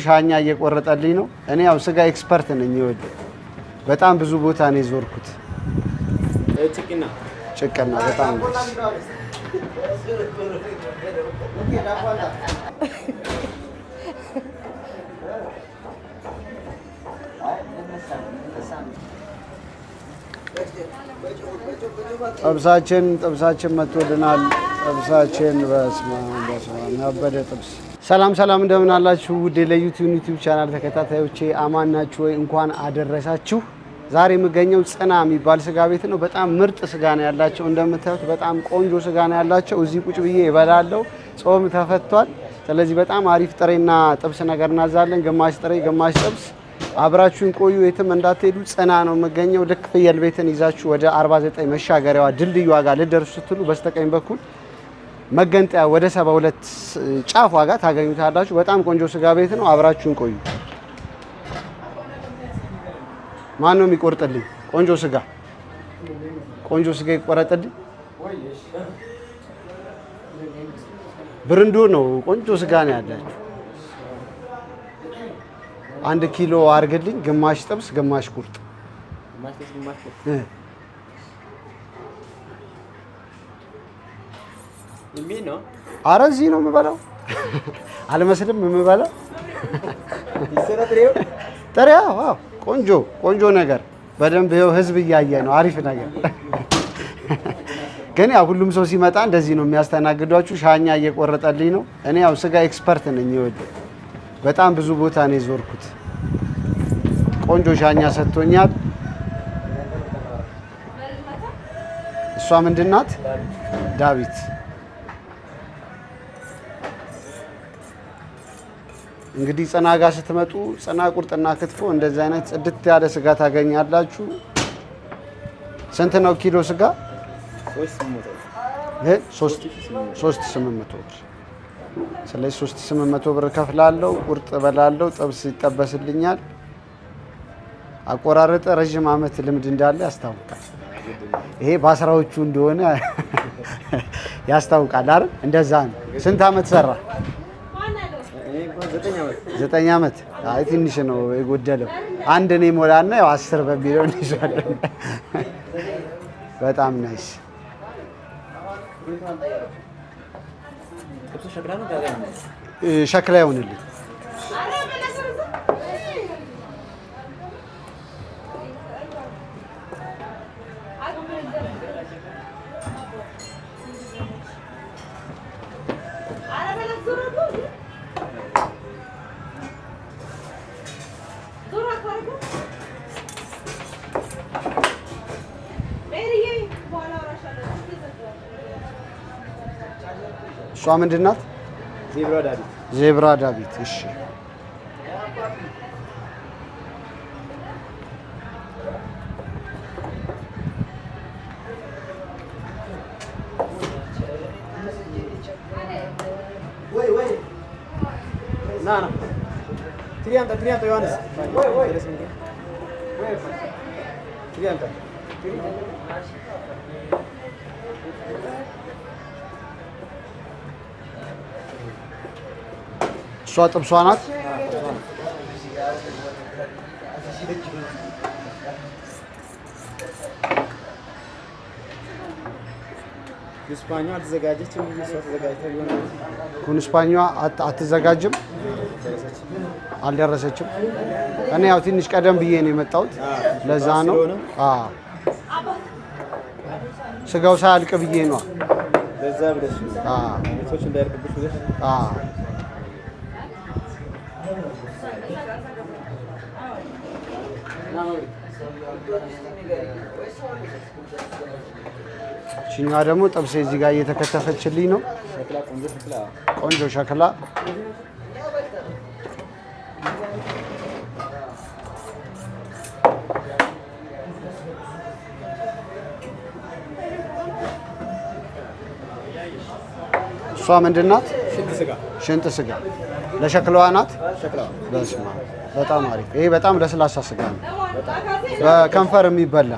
ሻኛ እየቆረጠልኝ ነው። እኔ ያው ስጋ ኤክስፐርት ነኝ። ይወድ በጣም ብዙ ቦታ ነው የዞርኩት። ጭቅና በጣም ነው። ጥብሳችን መጥቶልናል። ጥብሳችን በስማ ያበደ ጥብስ። ሰላም እንደምን አላችሁ? ውድ ለዩቲዩብ ቻናል ተከታታዮቼ አማን ናችሁ ወይ? እንኳን አደረሳችሁ። ዛሬ የምገኘው ጽና የሚባል ስጋ ቤት ነው። በጣም ምርጥ ስጋ ነው ያላቸው። እንደምታዩት በጣም ቆንጆ ስጋ ነው ያላቸው። እዚህ ቁጭ ብዬ እበላለሁ። ጾም ተፈቷል። ስለዚህ በጣም አሪፍ ጥሬና ጥብስ ነገር እናዛለን። ግማሽ ጥሬ ግማሽ ጥብስ። አብራችሁን ቆዩ፣ የትም እንዳትሄዱ። ጽና ነው የምገኘው። ልክ ፍየል ቤትን ይዛችሁ ወደ 49 መሻገሪያዋ ድልድዩ ጋር ልደርሱ ስትሉ በስተቀኝ በኩል መገንጠያ ወደ 72 ጫፍ ዋጋ ታገኙታላችሁ። በጣም ቆንጆ ስጋ ቤት ነው። አብራችሁን ቆዩ። ማን ነው የሚቆርጥልኝ? ቆንጆ ስጋ ይቆረጥልኝ። ብርንዶ ነው። ቆንጆ ስጋ ነው ያላችሁ። 1 ኪሎ አርግልኝ። ግማሽ ጥብስ ግማሽ ቁርጥ። ኧረ እዚህ ነው የምበላው። አልመስልም የምበላው ጥሬ። ዋው ቆንጆ ነገር በደንብ ይኸው ህዝብ እያየ ነው። አሪፍ ነገር ግን ያው ሁሉም ሰው ሲመጣ እንደዚህ ነው የሚያስተናግዷችሁ። ሻኛ እየቆረጠልኝ ነው። እኔ ያው ስጋ ኤክስፐርት ነኝ። ይወድ በጣም ብዙ ቦታ ነው የዞርኩት። ቆንጆ ሻኛ ሰጥቶኛል። እሷ ምንድን ናት? ዳዊት። እንግዲህ ጽና ጋር ስትመጡ ጽና ቁርጥና ክትፎ እንደዚህ አይነት ጽድት ያለ ስጋ ታገኛላችሁ። ስንት ነው ኪሎ ስጋ? 3800 ብር። ስለዚህ 3800 ብር ከፍላለሁ። ቁርጥ በላለው፣ ጥብስ ይጠበስልኛል። አቆራረጠ ረጅም ዓመት ልምድ እንዳለ ያስታውቃል። ይሄ በአስራዎቹ እንደሆነ ያስታውቃል አይደል? እንደዛ ነው። ስንት ዓመት ሰራ? 9 ዓመት። አይ ትንሽ ነው የጎደለው። አንድ ነው ሞላና ያው 10 በሚለው እንይዛለን። በጣም ናይስ። ሸክላ ይሁንልኝ። እሷ ምንድን ናት? ዜብራ ዳቢት። እሺ ትሪያንታ ዮሐንስ እሷ ጥብሷ ናት። ኩንስፓኛዋ አትዘጋጀችም። ኩንስፓኛዋ አትዘጋጅም፣ አልደረሰችም። እኔ ያው ትንሽ ቀደም ብዬ ነው የመጣሁት፣ ለዛ ነው። ስጋው ሳያልቅ ብዬ ነው። ለዛ ብለሽ ቶች እንዳይርቅብሽ ብለሽ እኛ ደግሞ ጥብሴ እዚህ ጋር እየተከተፈችልኝ ነው። ቆንጆ ሸክላ። እሷ ምንድን ናት? ሽንጥ ስጋ። ለሸክላዋ ናት። በስመ አብ በጣም አሪፍ። ይሄ በጣም ለስላሳ ስጋ ነው። በከንፈር የሚበላ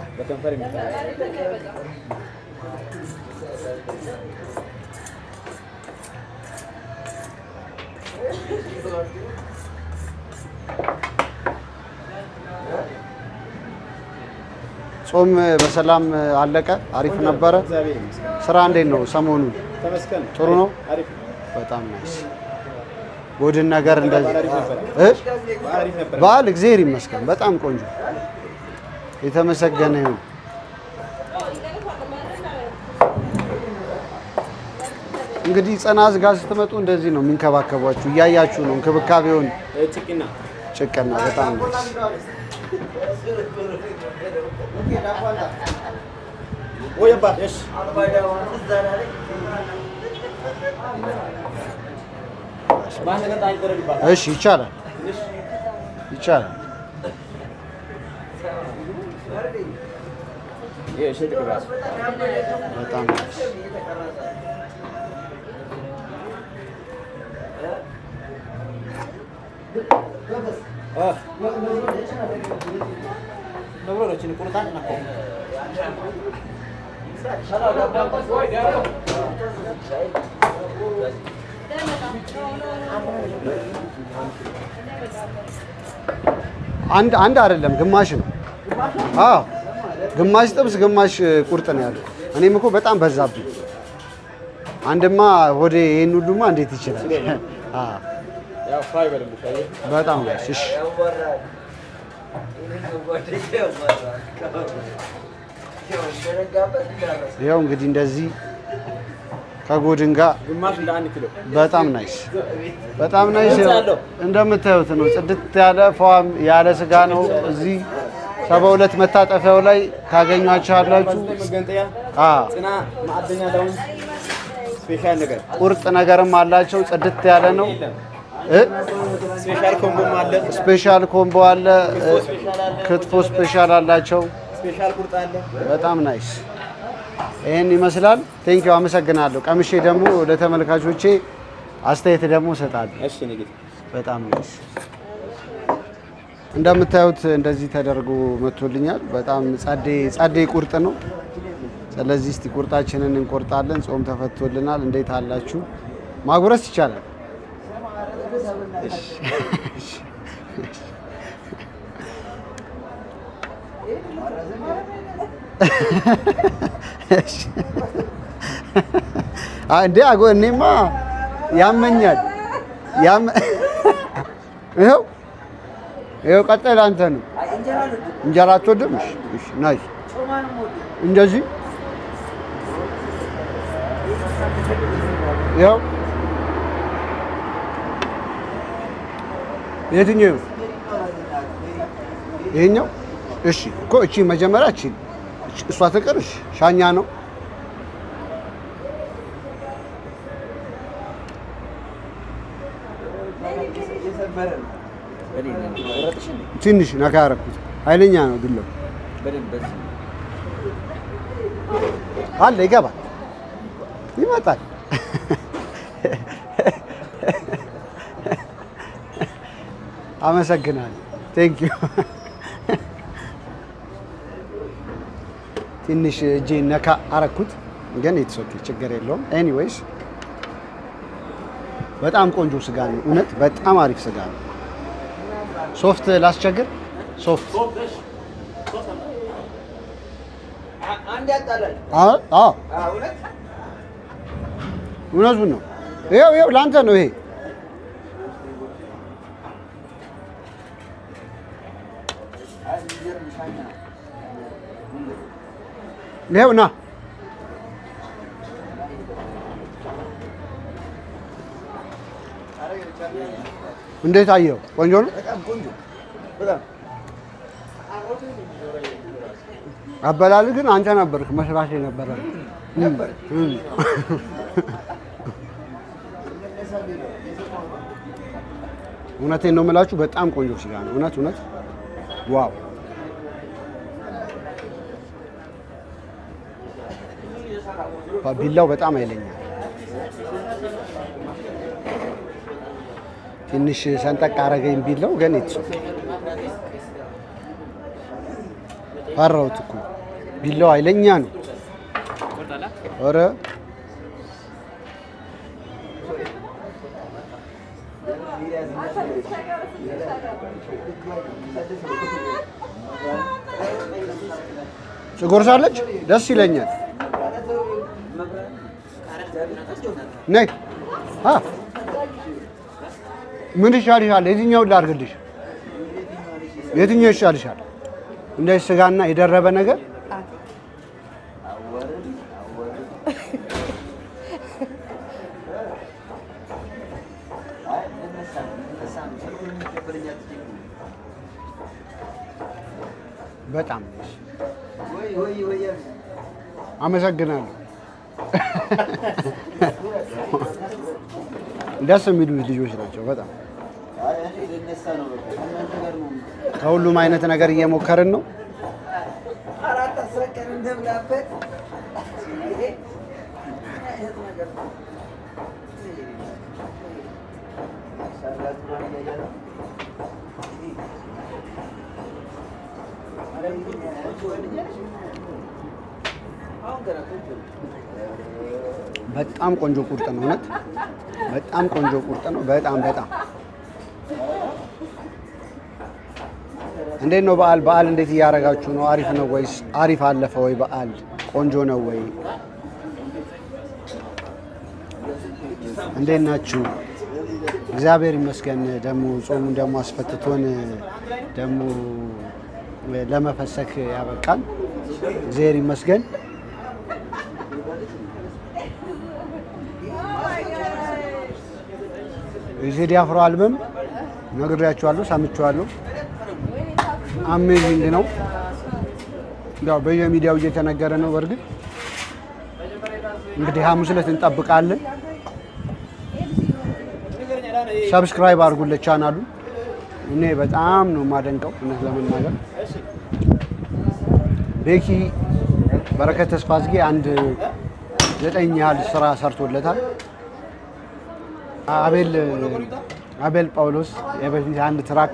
ጾም በሰላም አለቀ? አሪፍ ነበረ? ስራ እንዴት ነው ሰሞኑን? ጥሩ ነው? በጣም ናይስ። ጎድን ነገር እንደዚህ በዓል እግዚአብሔር ይመስገን በጣም ቆንጆ የተመሰገነ ይሁን። እንግዲህ ጽናት ጋር ስትመጡ እንደዚህ ነው የሚንከባከቧችሁ። እያያችሁ ነው እንክብካቤውን። ጭቅና በጣም ነው። እሺ ይቻላል ይቻላል። በጣም አንድ አይደለም ግማሽ ነው። አዎ ግማሽ ጥብስ ግማሽ ቁርጥ ነው ያለው። እኔም እኮ በጣም በዛብኝ። አንድማ ሆዴ ይሄን ሁሉማ እንዴት ይችላል? በጣም ነው። እሺ ይኸው እንግዲህ እንደዚህ ከጎድን ጋር በጣም ናይስ በጣም ናይስ። እንደምታዩት ነው ጽድት ያለ ፏም ያለ ስጋ ነው። እዚህ 72 መታጠፊያው ላይ ታገኟቸው ያላችሁ ቁርጥ ነገርም አላቸው። ጽድት ያለ ነው። ስፔሻል ኮምቦ አለ። ክትፎ ስፔሻል አላቸው። በጣም ናይስ። ይሄን ይመስላል። ቴንኪው አመሰግናለሁ። ቀምሼ ደግሞ ለተመልካቾቼ አስተያየት ደግሞ እሰጣለሁ። እሺ ንግድ በጣም ናይስ። እንደምታዩት እንደዚህ ተደርጎ መጥቶልኛል። በጣም ጸዴ ቁርጥ ነው። ስለዚህ እስቲ ቁርጣችንን እንቆርጣለን። ጾም ተፈቶልናል። እንዴት አላችሁ? ማጉረስ ይቻላል። እንዴ እኔማ ያመኛል። ይኸው ቀጥል። አንተ ነው እንጀራ አትወድም? እሺ ናይስ። እንደዚህ ይኸው የትኛው ይሄኛው? እሺ እኮ እቺ መጀመሪያ እሷ ትቅርሽ ሻኛ ነው። ትንሽ ነካ ያደረኩት ኃይለኛ ነው ቢለው አለ ይገባል ይመጣል። አመሰግናለሁ። ቴንክ ዩ። ትንሽ እጄን ነካ አረኩት ግን ኢትስ ችግር የለውም። ኤኒዌይስ በጣም ቆንጆ ስጋ ነው። እውነት በጣም አሪፍ ስጋ ነው። ሶፍት ላስቸግር። ሶፍት እውነቱን ነው። ይኸው ለአንተ ነው ይሄ። ይኸው ና እንዴት አየው? ቆንጆ ነው። አበላል ግን አንተ ነበርክ መስራት የነበረ። እውነቴን ነው የምላችሁ በጣም ቆንጆ ስጋ ነው። እውነት ዋው። ቢላው በጣም ኃይለኛ ትንሽ ሰንጠቅ አረገኝ ቢላው ግን ይትሶክ ፈራሁት እኮ ቢላው ኃይለኛ ነው። ኧረ ትጎርሳለች። ደስ ይለኛል። ነይ ምን ይሻልሻል? የትኛውን ላድርግልሽ? የትኛው ይሻልሻል? እንደ ስጋና የደረበ ነገር በጣም አመሰግናለሁ። ደስ የሚሉ ልጆች ናቸው በጣም። ከሁሉም አይነት ነገር እየሞከርን ነው። በጣም ቆንጆ ቁርጥ ነው። እውነት በጣም ቆንጆ ቁርጥ ነው። በጣም እንዴት ነው በዓል እንዴት እያደረጋችሁ ነው? አሪፍ ነው ወይስ አሪፍ አለፈ ወይ? በዓል ቆንጆ ነው ወይ? እንዴት ናችሁ? እግዚአብሔር ይመስገን። ደግሞ ጾሙን ደግሞ አስፈትቶን ደግሞ ለመፈሰክ ያበቃል። እግዚአብሔር ይመስገን። የቴዲ አፍሮ አልበም ነግሬያችኋለሁ፣ ሰምቼዋለሁ። አሜዚንግ ነው። ያው በየሚዲያው እየተነገረ ነው። በእርግጥ እንግዲህ ሐሙስ ዕለት እንጠብቃለን። ሰብስክራይብ አድርጉለት ቻናሉ። እኔ በጣም ነው የማደንቀው እውነት ለመናገር። ቤኪ በረከት ተስፋዝጌ አንድ 9 ያህል ስራ ሰርቶለታል። አቤል ጳውሎስ የበፊት አንድ ትራክ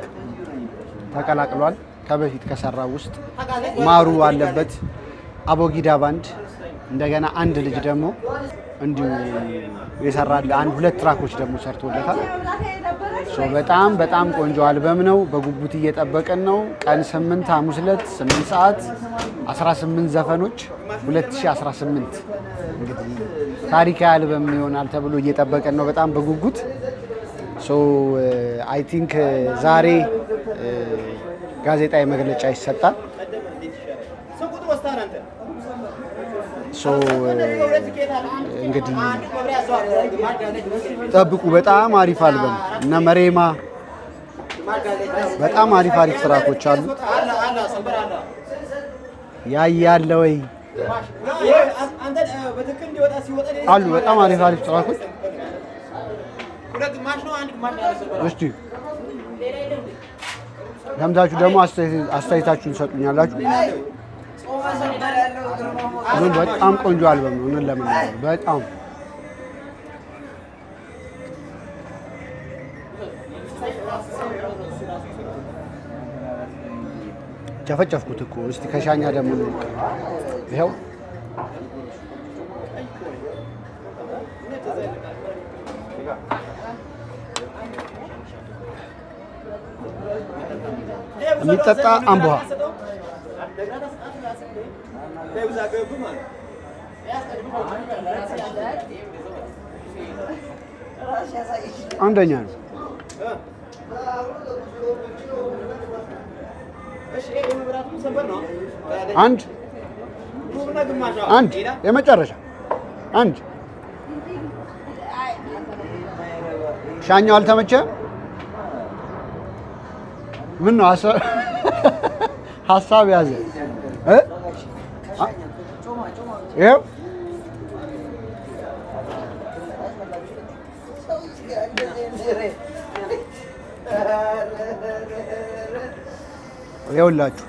ተቀላቅሏል። ከበፊት ከሰራው ውስጥ ማሩ አለበት። አቦጊዳ ባንድ እንደገና አንድ ልጅ ደግሞ እንዲሁ የሰራል አንድ 2 ትራኮች ደግሞ ሰርቶለታል። በጣም ቆንጆ አልበም ነው። በጉጉት እየጠበቀን ነው። ቀን 8 ሐሙስ ዕለት 8 ሰዓት 18 ዘፈኖች 2018 እንግዲህ ታሪካዊ አልበም ይሆናል ተብሎ እየጠበቀን ነው በጣም በጉጉት። አይ ቲንክ ዛሬ ጋዜጣዊ መግለጫ ይሰጣል። እንግዲህ ጠብቁ። በጣም አሪፍ አልበም እና መሬማ በጣም አሪፍ ትራኮች አሉ። ያያለ ወይ አሉ በጣም አሪፍ ትራኮች። እስቲ ሰምታችሁ ደግሞ አስተያየታችሁን ሰጡኛላችሁ። ግን በጣም ቆንጆ አልበም ነው። እውነት ለመናገር በጣም ጨፈጨፍኩት እኮ። እስቲ ከሻኛ ደግሞ ይኸው የሚጠጣ አምቦሃ አንደኛ ነው። አንድ የመጨረሻ አንድ ሻኛው አልተመቸም። ምን ነው ሀሳብ ያዘ ይኸው ይኸውላችሁ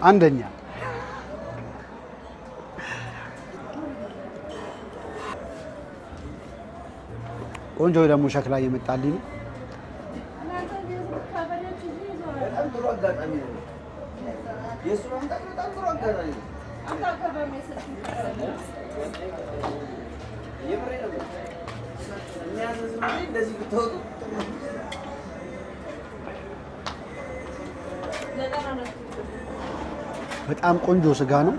አንደኛ ቆንጆ ደግሞ ሸክላ እየመጣልኝ ነው። በጣም ቆንጆ ስጋ ነው።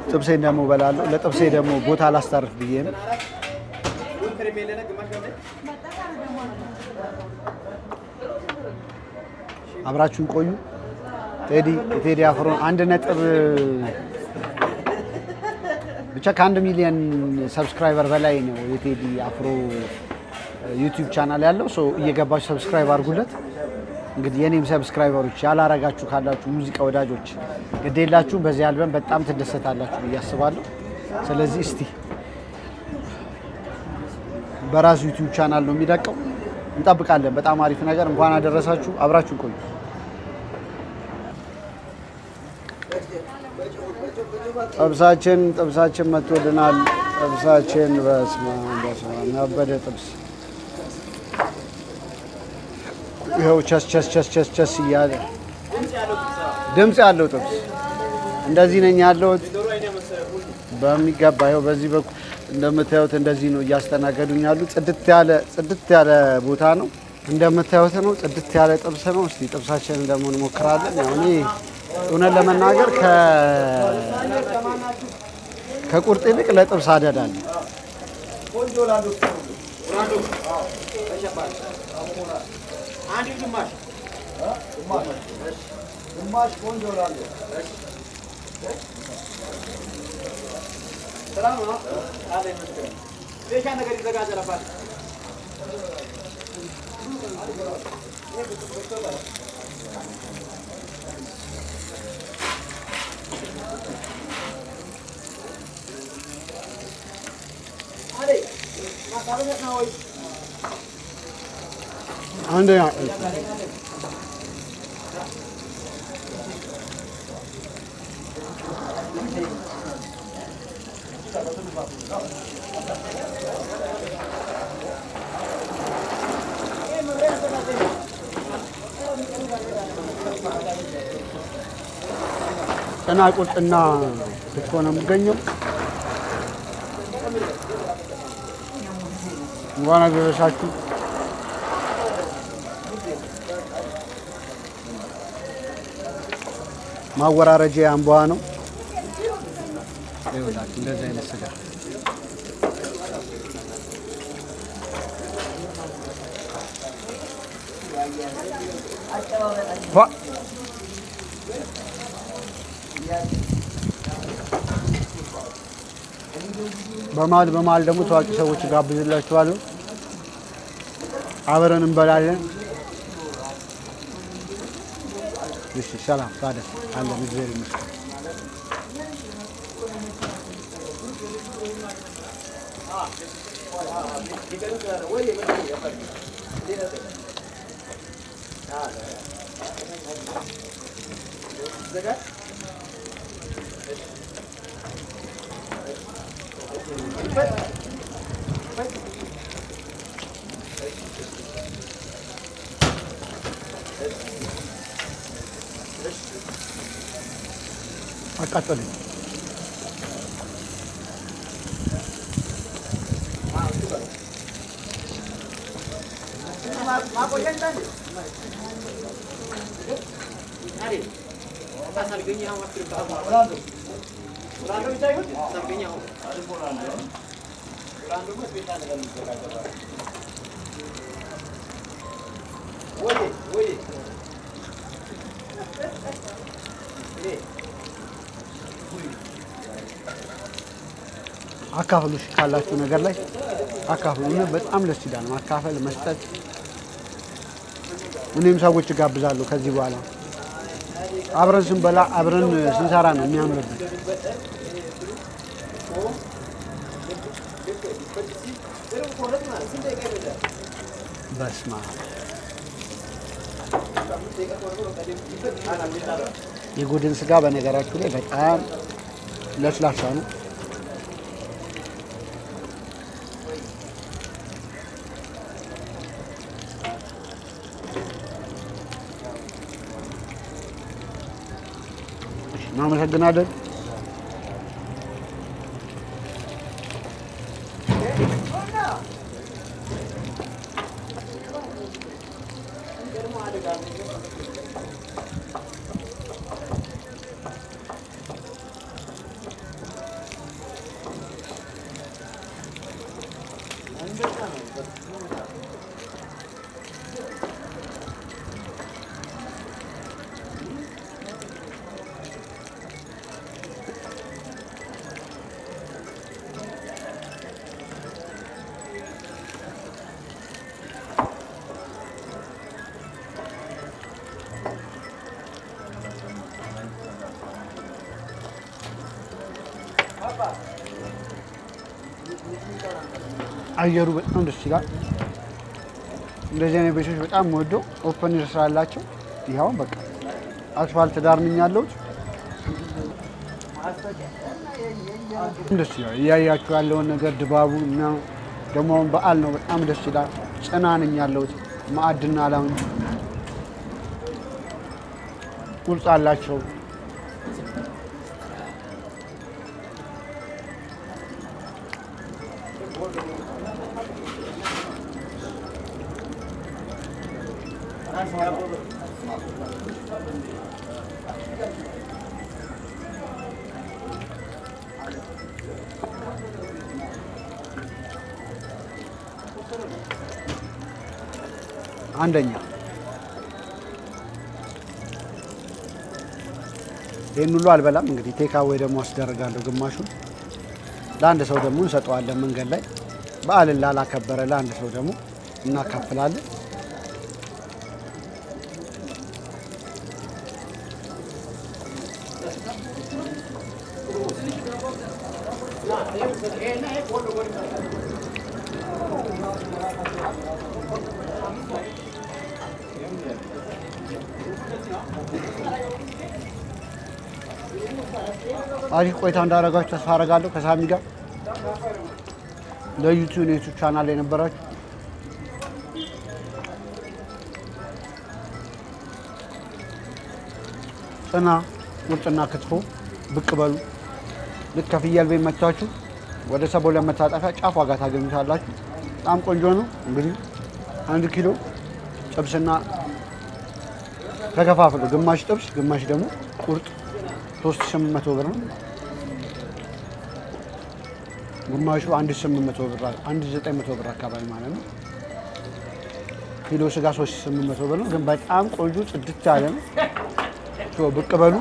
ጥብሴን ደግሞ እበላለሁ። ለጥብሴ ደግሞ ቦታ ላስታርፍ ብዬ ነው። አብራችሁን ቆዩ። ቴዲ አፍሮ ብቻ ከ1 ሚሊዮን ሰብስክራይበር በላይ ነው የቴዲ አፍሮ ዩቲዩብ ቻናል ያለው። ሶ እየገባችሁ ሰብስክራይብ አድርጉለት። እንግዲህ የኔም ሰብስክራይበሮች ያላረጋችሁ ካላችሁ ሙዚቃ ወዳጆች ግዴላችሁ በዚህ አልበም በጣም ትደሰታላችሁ ብዬ አስባለሁ። ስለዚህ እስቲ በራሱ ዩቲዩብ ቻናል ነው የሚለቀው፣ እንጠብቃለን። በጣም አሪፍ ነገር። እንኳን አደረሳችሁ። አብራችሁ ቆዩ። ጥብሳችን መጥቶልናል። ጥብሳችን በስመ አብ ያበደ ጥብስ ይኸው ቸስ እያለ ድምፅ ያለው ጥብስ። እንደዚህ ነኝ ያለሁት በሚገባ። ይኸው በዚህ በኩል እንደምታዩት እንደዚህ ነው እያስተናገዱኝ ያሉ። ጽድት ያለ ቦታ ነው እንደምታዩት ነው። ጽድት ያለ ጥብስ ነው። እስቲ ጥብሳችንን ደግሞ እንሞክራለን። ያው እኔ እውነት ለመናገር ከቁርጥ ይልቅ ለጥብስ አደዳለሁ። አንደኛ ጨና ቁርጥና ክትፎ ነው የሚገኘው። እንኳን አደረሳችሁ። ማወራረጃ አምቧ ነው። ይኸውላችሁ እንደዚህ አይነት ስጋ በመሀል ደግሞ ታዋቂ ሰዎች ጋብዝላችኋለሁ። አብረን እንበላለን። እሺ፣ ሰላም ታዲያ አለን። እግዚአብሔር ይመስገን። አቃጠሉኝ። አካፍሉ ካላችሁ ነገር ላይ አካፍሉ። በጣም ደስ ይላል ማካፈል፣ መስጠት። እኔም ሰዎች ጋብዛለሁ። ከዚህ በኋላ አብረን ስንበላ አብረን ስንሰራ ነው የሚያምርብን። በስማ የጎድን ስጋ በነገራችሁ ላይ በጣም ለስላሳ ነው። እናመሰግናለን። አየሩ በጣም ደስ ይላል። እንደዚህ አይነት ቤቶች በጣም ወደው ኦፕን ይስራላቸው። ይሄው በቃ አስፋልት ዳር ነኝ ያለሁት። ደስ ይላል እያያችሁ ያለውን ነገር ድባቡ እና ደግሞ በዓል ነው። በጣም ደስ ይላል። ጭና ነኝ ያለሁት። ማዕድና ላውንጅ ቁርጥ አላቸው። አንደኛ ይሄን ሁሉ አልበላም። እንግዲህ ቴካዌ ደግሞ አስደርጋለሁ። ግማሹን ለአንድ ሰው ደግሞ እንሰጠዋለን። መንገድ ላይ በዓልን ላላከበረ ለአንድ ሰው ደግሞ እናካፍላለን። አሪፍ ቆይታ እንዳደረጋችሁ ተስፋ አደርጋለሁ ከሳሚ ጋር። ለዩቲዩብ ቻናል ላይ ነበራችሁ ጭና ቁርጥና ክትፎ ብቅ በሉ። ልክ ከፍየል ቤት መጥታችሁ ወደ ሰቦ ለመታጠፊያ ጫፍ ዋጋ ታገኙታላችሁ። በጣም ቆንጆ ነው። እንግዲህ 1 ኪሎ ጥብስና ተከፋፍሎ ግማሽ ጥብስ ግማሽ ደግሞ ቁርጥ 3800 ብር ነው። ግማሹ 1800 ብር 1900 ብር አካባቢ ማለት ነው። ኪሎ ስጋ 3800 ብር ነው። ግን በጣም ቆንጆ ጽድት ያለ ነው። ብቅ በሉ።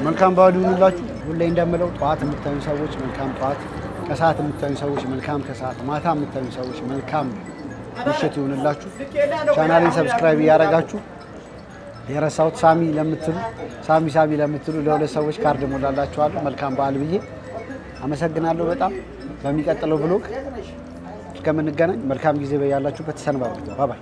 መልካም በዓል ይሁንላችሁ። ሁሌ እንደምለው ጠዋት የምታዩ ሰዎች መልካም ጠዋት፣ ከሰዓት የምታዩ ሰዎች መልካም ከሰዓት፣ ማታ የምታዩ ሰዎች መልካም ምሽት ይሁንላችሁ። ቻናሌን ሰብስክራይብ እያደረጋችሁ የረሳሁት ሳሚ ለምትሉ ለሁለት ሰዎች ካርድ ሞላላችኋለሁ። መልካም በዓል ብዬ አመሰግናለሁ በጣም። በሚቀጥለው ብሎግ እስከምንገናኝ መልካም ጊዜ በያላችሁበት ሰንባቱ። ባባይ